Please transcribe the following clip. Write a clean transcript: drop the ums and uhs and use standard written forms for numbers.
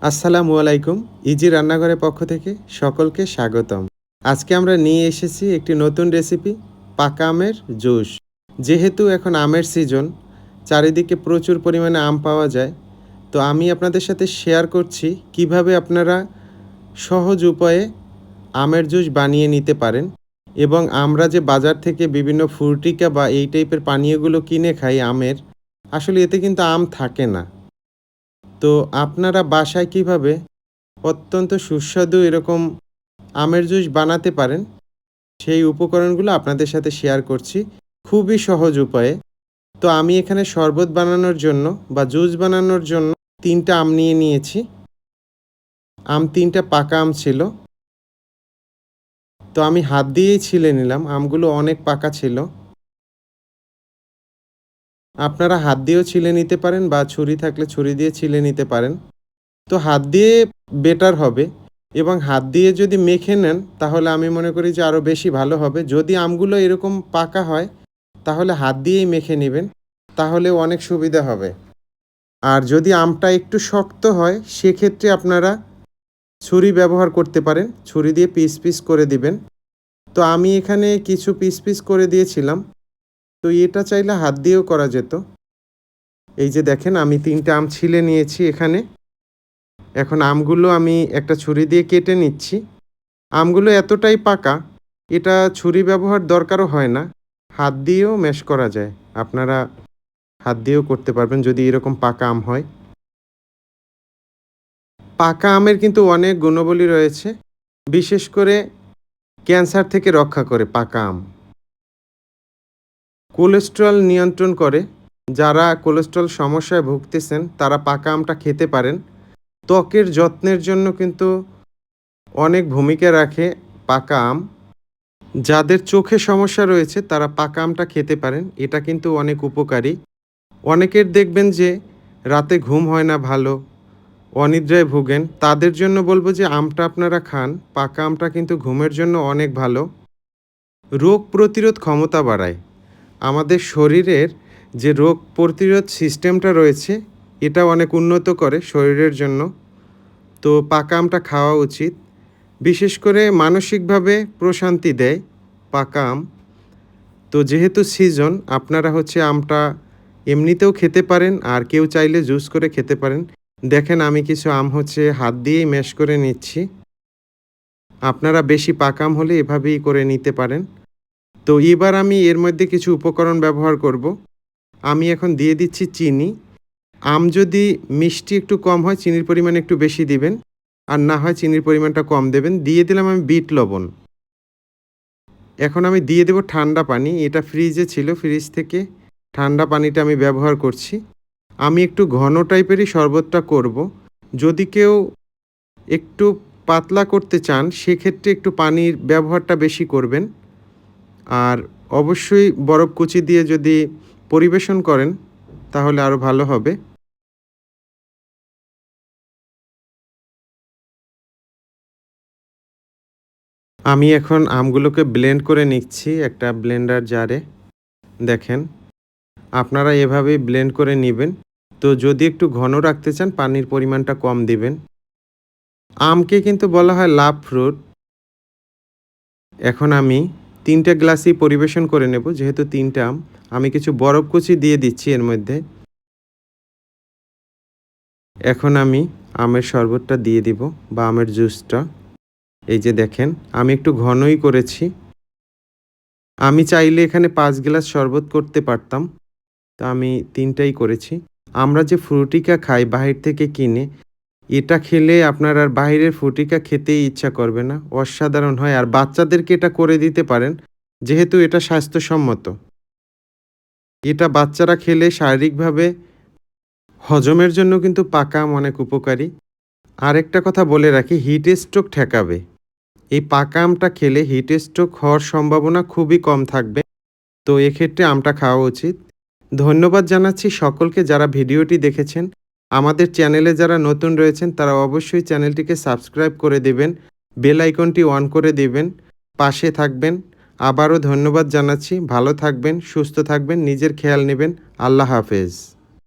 আসসালামু আলাইকুম। ইজি রান্নাঘরের পক্ষ থেকে সকলকে স্বাগতম। আজকে আমরা নিয়ে এসেছি একটি নতুন রেসিপি, পাকা আমের জুস। যেহেতু এখন আমের সিজন, চারিদিকে প্রচুর পরিমাণে আম পাওয়া যায়। তো আমি আপনাদের সাথে শেয়ার করছি কিভাবে আপনারা সহজ উপায়ে আমের জুস বানিয়ে নিতে পারেন। এবং আমরা যে বাজার থেকে বিভিন্ন ফ্রুটিকা বা এই টাইপের পানীয়গুলো কিনে খাই আমের, আসলে এতে কিন্তু আম থাকে না। তো আপনারা বাসায় কিভাবে অত্যন্ত সুস্বাদু এরকম আমের জুস বানাতে পারেন, সেই উপকরণগুলো আপনাদের সাথে শেয়ার করছি খুবই সহজ উপায়ে। তো আমি এখানে শরবত বানানোর জন্য বা জুস বানানোর জন্য ৩টা আম নিয়ে নিয়েছি। ৩টা পাকা আম ছিল। তো আমি হাত দিয়েই ছিলে নিলাম, আমগুলো অনেক পাকা ছিল। আপনারা হাত দিয়েও ছিলে নিতে পারেন বা ছুরি থাকলে ছুরি দিয়ে ছিলে নিতে পারেন। তো হাত দিয়ে বেটার হবে এবং হাত দিয়ে যদি মেখে নেন তাহলে আমি মনে করি যে আরও বেশি ভালো হবে। যদি আমগুলো এরকম পাকা হয় তাহলে হাত দিয়েই মেখে নেবেন, তাহলেও অনেক সুবিধা হবে। আর যদি আমটা একটু শক্ত হয় সেক্ষেত্রে আপনারা ছুরি ব্যবহার করতে পারেন, ছুরি দিয়ে পিস পিস করে দিবেন। তো আমি এখানে কিছু পিস পিস করে দিয়েছিলাম। তো এটা চাইলে হাত দিয়েও করা যেত। এই যে দেখেন আমি ৩টা আম ছিলে নিয়েছি এখানে। এখন আমগুলো আমি একটা ছুরি দিয়ে কেটে নিচ্ছি। আমগুলো এতটাই পাকা, এটা ছুরি ব্যবহার দরকারও হয় না। হাত দিয়েও ম্যাশ করা যায়। আপনারা হাত দিয়েও করতে পারবেন যদি এরকম পাকা আম হয়। পাকা আমের কিন্তু অনেক গুণাবলী রয়েছে। বিশেষ করে ক্যান্সার থেকে রক্ষা করে পাকা আম। কোলেস্টেরল নিয়ন্ত্রণ করে। যারা কোলেস্টেরল সমস্যায় ভুগতেছেন তারা পাকা আমটা খেতে পারেন। ত্বকের যত্নের জন্য কিন্তু অনেক ভূমিকা রাখে পাকা আম। যাদের চোখে সমস্যা রয়েছে তারা পাকা আমটা খেতে পারেন। এটা কিন্তু অনেক উপকারী। অনেকের দেখবেন যে রাতে ঘুম হয় না ভালো, অনিদ্রায় ভোগেন। তাদের জন্য বলব যে আমটা আপনারা খান। পাকা আমটা কিন্তু ঘুমের জন্য অনেক ভালো। রোগ প্রতিরোধ ক্ষমতা বাড়ায়। আমাদের শরীরের যে রোগ প্রতিরোধ সিস্টেমটা রয়েছে এটা অনেক উন্নত করে শরীরের জন্য। তো পাকা আমটা খাওয়া উচিত। বিশেষ করে মানসিকভাবে প্রশান্তি দেয় পাকা আম। তো যেহেতু সিজন আপনারা আমটা এমনিতেও খেতে পারেন আর কেউ চাইলে জুস করে খেতে পারেন। দেখেন আমি কিছু আম হাত দিয়েই ম্যাশ করে নিচ্ছি। আপনারা বেশি পাকা আম হলে এভাবেই করে নিতে পারেন। তো এবার আমি এর মধ্যে কিছু উপকরণ ব্যবহার করব। আমি এখন দিয়ে দিচ্ছি চিনি। আম যদি মিষ্টি একটু কম হয় চিনির পরিমাণ একটু বেশি দিবেন, আর না হয় চিনির পরিমাণটা কম দেবেন। দিয়ে দিলাম আমি বিট লবণ। এখন আমি দিয়ে দেব ঠান্ডা পানি। এটা ফ্রিজে ছিল, ফ্রিজ থেকে ঠান্ডা পানিটা আমি ব্যবহার করছি। আমি একটু ঘন টাইপেরই শরবতটা করব। যদি কেউ একটু পাতলা করতে চান সেক্ষেত্রে একটু পানির ব্যবহারটা বেশি করবেন। আর অবশ্যই বরফ কুচি দিয়ে যদি পরিবেশন করেন তাহলে আরও ভালো হবে। আমি এখন আমগুলোকে ব্লেন্ড করে নিচ্ছি একটা ব্লেন্ডার জারে। দেখেন আপনারা এভাবেই ব্লেন্ড করে নিবেন। তো যদি একটু ঘন রাখতে চান পানির পরিমাণটা কম দিবেন। আমকে কিন্তু বলা হয় লাভ ফ্রুট। এখন আমি ৩টা গ্লাসই পরিবেশন করে নেব। যেহেতু ৩টা আম, আমি কিছু বরফ কুচি দিয়ে দিচ্ছি এর মধ্যে। এখন আমি আমের শরবতটা দিয়ে দিব বা আমের জুসটা। এই যে দেখেন আমি একটু ঘনই করেছি। আমি চাইলে এখানে ৫ গ্লাস শরবত করতে পারতাম। তা আমি ৩টাই করেছি। আমরা যে ফ্রুটিকা খাই বাহির থেকে কিনে, এটা খেলে আপনার আর বাহিরের ফ্রুটিকা খেতেই ইচ্ছা করবে না। অসাধারণ হয়। আর বাচ্চাদেরকে এটা করে দিতে পারেন, যেহেতু এটা স্বাস্থ্যসম্মত। এটা বাচ্চারা খেলে শারীরিকভাবে হজমের জন্য কিন্তু পাকা আম অনেক উপকারী। আরেকটা কথা বলে রাখি, হিট স্ট্রোক ঠেকাবে। এই পাকা আমটা খেলে হিট স্ট্রোক হওয়ার সম্ভাবনা খুবই কম থাকবে। তো এক্ষেত্রে আমটা খাওয়া উচিত। ধন্যবাদ জানাচ্ছি সকলকে যারা ভিডিওটি দেখেছেন। আমাদের চ্যানেলে যারা নতুন রয়েছেন তারা অবশ্যই চ্যানেলটিকে সাবস্ক্রাইব করে দিবেন। বেল আইকনটি অন করে দিবেন। পাশে থাকবেন। আবারও ধন্যবাদ জানাচ্ছি। ভালো থাকবেন, সুস্থ থাকবেন, নিজের খেয়াল নেবেন। আল্লাহ হাফেজ।